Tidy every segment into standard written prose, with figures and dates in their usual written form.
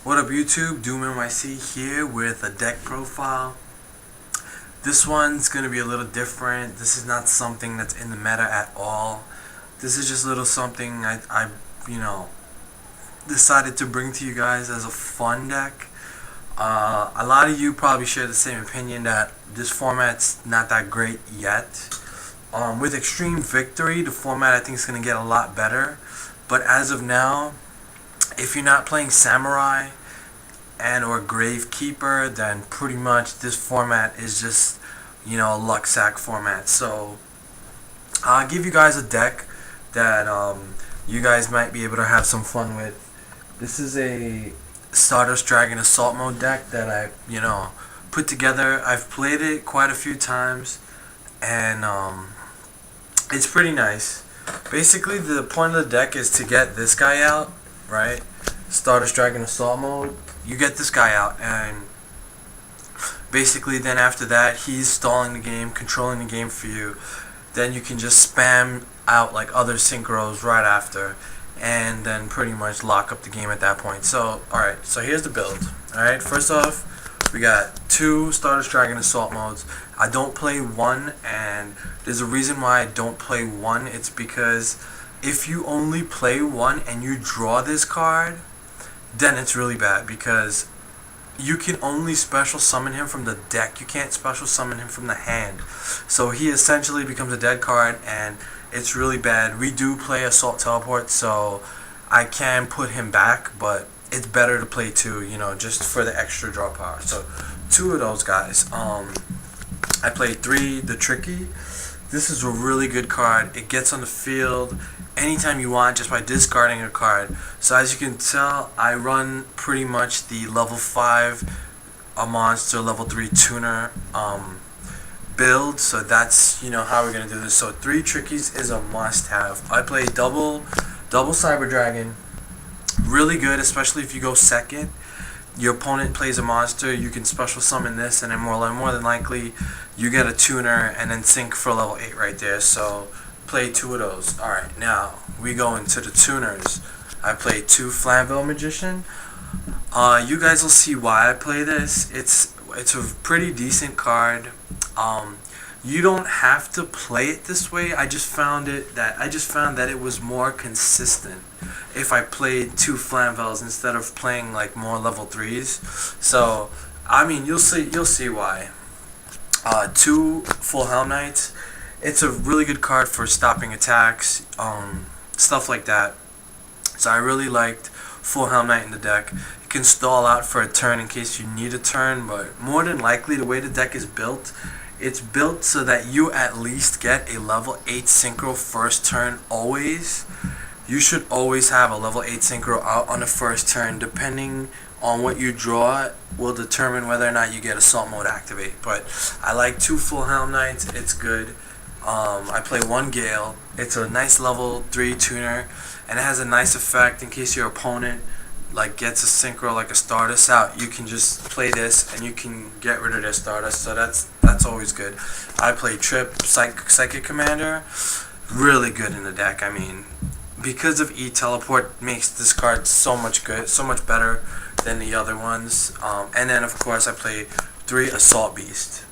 What up YouTube, Doomnyc here with a deck profile. This one's going to be a little different. This is not something that's in the meta at all. This is just a little something I decided to bring to you guys as a fun deck. A lot of you probably share the same opinion that this format's not that great yet. With Extreme Victory, the format I think is going to get a lot better. But as of now, if you're not playing Samurai and or Gravekeeper, then pretty much this format is just, a luck sack format. So I'll give you guys a deck that you guys might be able to have some fun with. This is a Stardust Dragon Assault Mode deck that I, put together. I've played it quite a few times, and it's pretty nice. Basically, the point of the deck is to get this guy out, right? Stardust Dragon Assault Mode. You get this guy out, and basically then after that, he's stalling the game, controlling the game for you. Then you can just spam out like other synchros right after, and then pretty much lock up the game at that point. So, alright, so here's the build. Alright, first off, we got two Stardust Dragon Assault Modes. I don't play one, and there's a reason why I don't play one. It's because if you only play one and you draw this card, then it's really bad, because you can only special summon him from the deck. You can't special summon him from the hand. So he essentially becomes a dead card, and it's really bad. We do play Assault Teleport, so I can put him back, but it's better to play two, just for the extra draw power. So two of those guys. I played three, the Tricky. This is a really good card. It gets on the field anytime you want just by discarding a card. So as you can tell, I run pretty much the level 5 a monster, level 3 tuner build. So that's how we're gonna do this. So 3 Trickies is a must-have. I play double Cyber Dragon. Really good, especially if you go second. Your opponent plays a monster, you can special summon this, and then more than likely you get a tuner and then sync for level 8 right there. So play 2 of those. Alright, now we go into the tuners. I play 2 Flamvell Magician. You guys will see why I play this. It's a pretty decent card. You don't have to play it this way. I just found that it was more consistent if I played 2 Flamvells instead of playing like more level 3s. So I mean, you'll see why. 2 Full Helm Knights. It's a really good card for stopping attacks, stuff like that. So I really liked Full Helm Knight in the deck. You can stall out for a turn in case you need a turn, but more than likely the way the deck is built, it's built so that you at least get a level 8 synchro first turn always. You should always have a level 8 synchro out on the first turn. Depending on what you draw will determine whether or not you get Assault Mode activate. But I like 2 Full Helm Knights. It's good. I play 1 Gale. It's a nice level 3 tuner, and it has a nice effect in case your opponent gets a synchro like a Stardust out. You can just play this and you can get rid of their Stardust. So that's always good. I play Trip Psychic Commander. Really good in the deck. I mean, because of E-Teleport makes this card so much better than the other ones. And then of course I play 3 Assault Beast.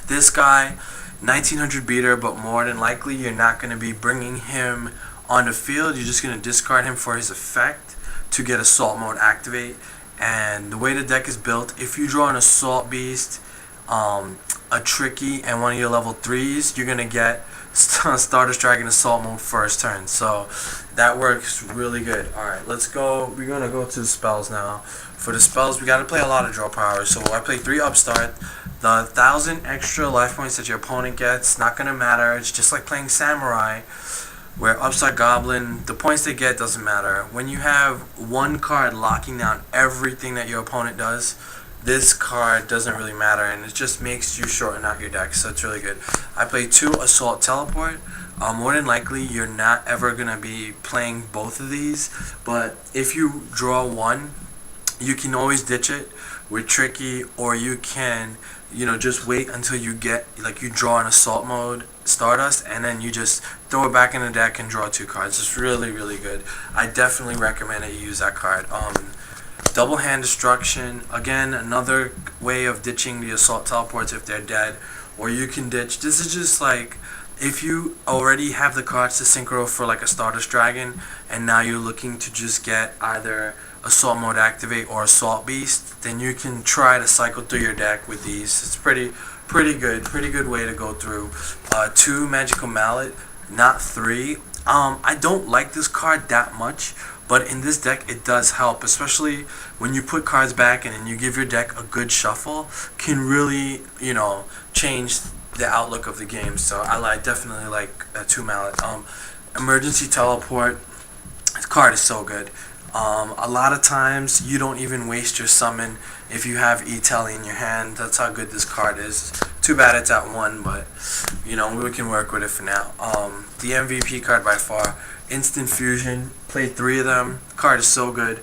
This guy, 1900 beater, but more than likely you're not going to be bringing him on the field. You're just going to discard him for his effect to get Assault Mode activate. And the way the deck is built, if you draw an Assault Beast, a Tricky, and one of your level 3s, you're going to get Stardust Dragon Assault Mode first turn. So that works really good. Alright, let's go. We're going to go to the spells now. For the spells, we got to play a lot of draw power. So I play 3 Upstart. The 1,000 extra life points that your opponent gets, not going to matter. It's just like playing Samurai, where Upstart Goblin, the points they get doesn't matter. When you have one card locking down everything that your opponent does, this card doesn't really matter, and it just makes you shorten out your deck, so it's really good. I play 2 Assault Teleport. More than likely, you're not ever going to be playing both of these, but if you draw one, you can always ditch it with Tricky, or you can, just wait until you get, you draw an Assault Mode Stardust, and then you just throw it back in the deck and draw 2 cards. It's really, really good. I definitely recommend that you use that card. Double hand destruction, again, another way of ditching the assault teleports if they're dead. Or you can ditch, this is just like, if you already have the cards to synchro for like a Stardust Dragon, and now you're looking to just get either Assault Mode Activate or Assault Beast, then you can try to cycle through your deck with these. It's pretty good way to go through. 2 Magical Mallet, not 3. I don't like this card that much, but in this deck it does help, especially when you put cards back in and you give your deck a good shuffle, can really, change the outlook of the game. So I definitely like a 2 Mallet. Emergency Teleport, this card is so good. A lot of times you don't even waste your summon if you have E-Telly in your hand. That's how good this card is. Too bad it's at 1, but we can work with it for now. The MVP card by far, Instant Fusion. Played 3 of them. The card is so good.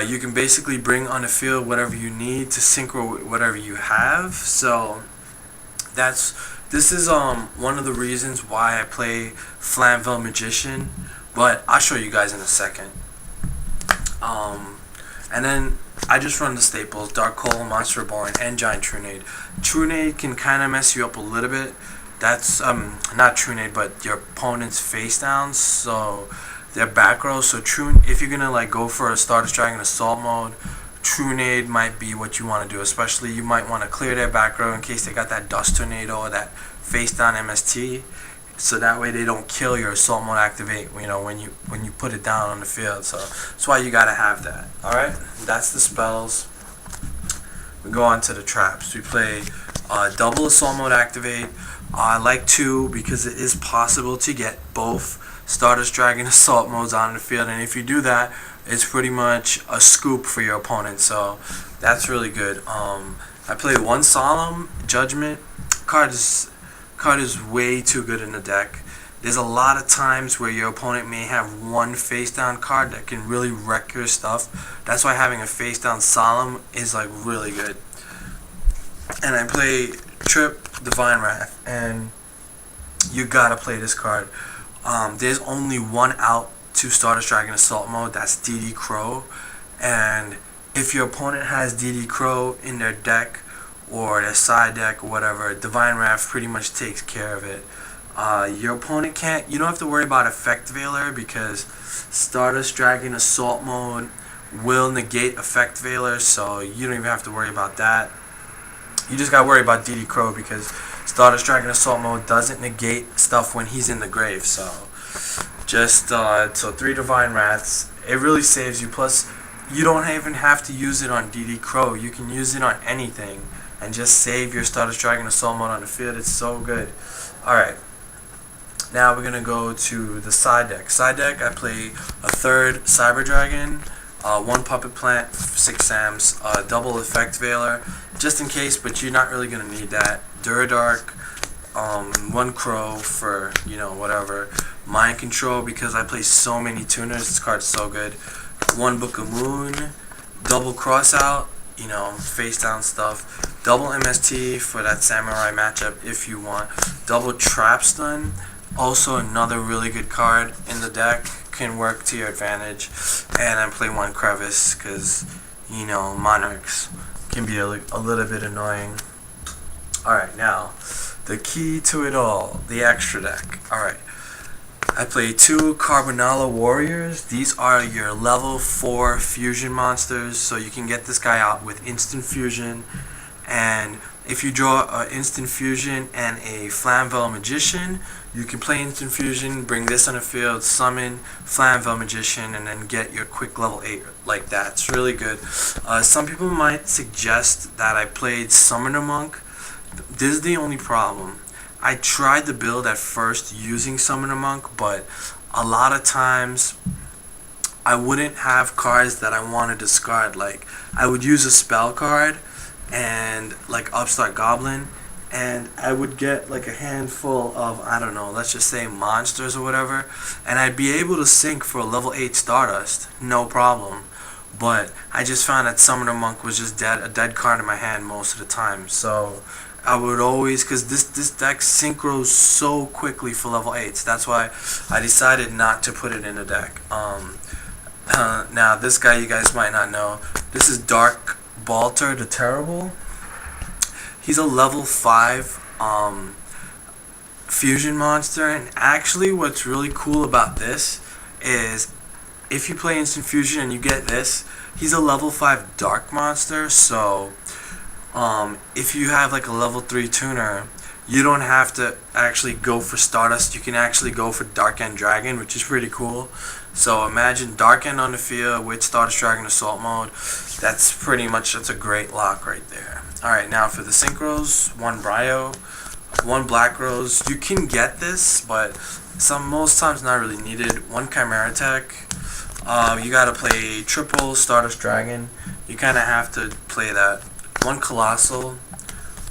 You can basically bring on the field whatever you need to synchro whatever you have. So this is one of the reasons why I play Flamvell Magician, but I'll show you guys in a second. And then I just run the staples: Dark Hole, Monster Reborn, and Giant Trunade. Trunade can kind of mess you up a little bit. That's not Trunade, but your opponent's face downs, so their back row. So if you're gonna like go for a Stardust Dragon Assault mode, Trunade might be what you want to do. Especially you might want to clear their back row in case they got that Dust Tornado or that face down MST. So that way they don't kill your Assault Mode Activate, when you put it down on the field. So that's why you gotta have that. Alright, that's the spells. We go on to the traps. We play double Assault Mode Activate. I like 2 because it is possible to get both Stardust Dragon Assault modes on the field, and if you do that, it's pretty much a scoop for your opponent. So that's really good. I play 1 Solemn Judgment. Card is way too good in the deck. There's a lot of times where your opponent may have 1 face down card that can really wreck your stuff. That's why having a face down Solemn is like really good. And I play Trip Divine Wrath, and you gotta play this card. There's only 1 out to Stardust Dragon Assault mode, that's DD Crow, and if your opponent has DD Crow in their deck or their side deck or whatever, Divine Wrath pretty much takes care of it. Your opponent you don't have to worry about Effect Veiler, because Stardust Dragon Assault mode will negate Effect Veiler, so you don't even have to worry about that. You just gotta worry about DD Crow, because Stardust Dragon Assault mode doesn't negate stuff when he's in the grave. So just so 3 Divine Wraths, it really saves you. Plus you don't even have to use it on DD Crow, you can use it on anything and just save your Stardust Dragon Assault mode on the field. It's so good. Alright, now we're going to go to the side deck. Side deck, I play a 3rd Cyber Dragon, 1 Puppet Plant, 6 Sams, double Effect Veiler, just in case, but you're not really going to need that. Duradark, 1 Crow for, whatever. Mind Control, because I play so many tuners, this card's so good. 1 Book of Moon, double Crossout, face down stuff. Double MST for that Samurai matchup if you want. Double Trap Stun, also another really good card in the deck, can work to your advantage. And I play 1 Crevice because, Monarchs can be a little bit annoying. Alright, now, the key to it all, the extra deck. Alright, I play 2 Carbonella Warriors. These are your level 4 fusion monsters, so you can get this guy out with instant fusion. And if you draw an instant fusion and a Flamvell Magician, you can play instant fusion, bring this on the field, summon Flamvell Magician, and then get your quick level 8 like that. It's really good. Some people might suggest that I played Summoner Monk. This is the only problem. I tried the build at first using Summoner Monk, but a lot of times I wouldn't have cards that I want to discard. Like, I would use a spell card and like Upstart Goblin, and I would get like a handful of, I don't know, let's just say monsters or whatever, and I'd be able to sync for a level 8 Stardust, no problem. But I just found that Summoner Monk was just a dead card in my hand most of the time. So I would always, because this deck synchros so quickly for level 8s. That's why I decided not to put it in the deck. Now this guy you guys might not know. This is Dark Balter the Terrible. He's a level 5 fusion monster, and actually what's really cool about this is if you play Instant Fusion and you get this, he's a level 5 dark monster, so if you have like a level 3 tuner, you don't have to actually go for Stardust. You can actually go for Dark End Dragon, which is pretty cool. So imagine Dark End on the field with Stardust Dragon Assault mode. That's a great lock right there. Alright, now for the synchros, 1 Bryo, 1 Black Rose. You can get this, but most times not really needed. 1 Chimera Tech. You gotta play triple Stardust Dragon. You kinda have to play that. 1 Colossal,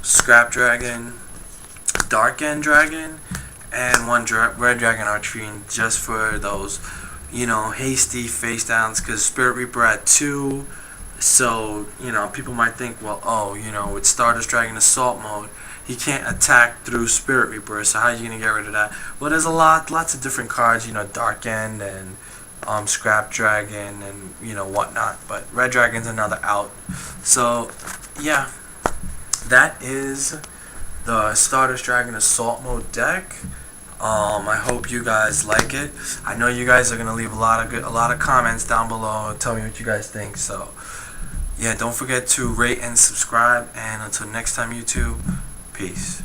Scrap Dragon, Dark End Dragon, and 1 Red Dragon Archerine, just for those, hasty face downs, because Spirit Reaper at 2. So, people might think, well, with Stardust Dragon Assault mode, he can't attack through Spirit Reaper, so how are you going to get rid of that? Well, there's lots of different cards, Dark End and Scrap Dragon and, whatnot, but Red Dragon's another out. So, yeah, that is the Stardust Dragon Assault mode deck. I hope you guys like it. I know you guys are going to leave a lot of comments down below and tell me what you guys think, so yeah, don't forget to rate and subscribe, and until next time, YouTube, peace.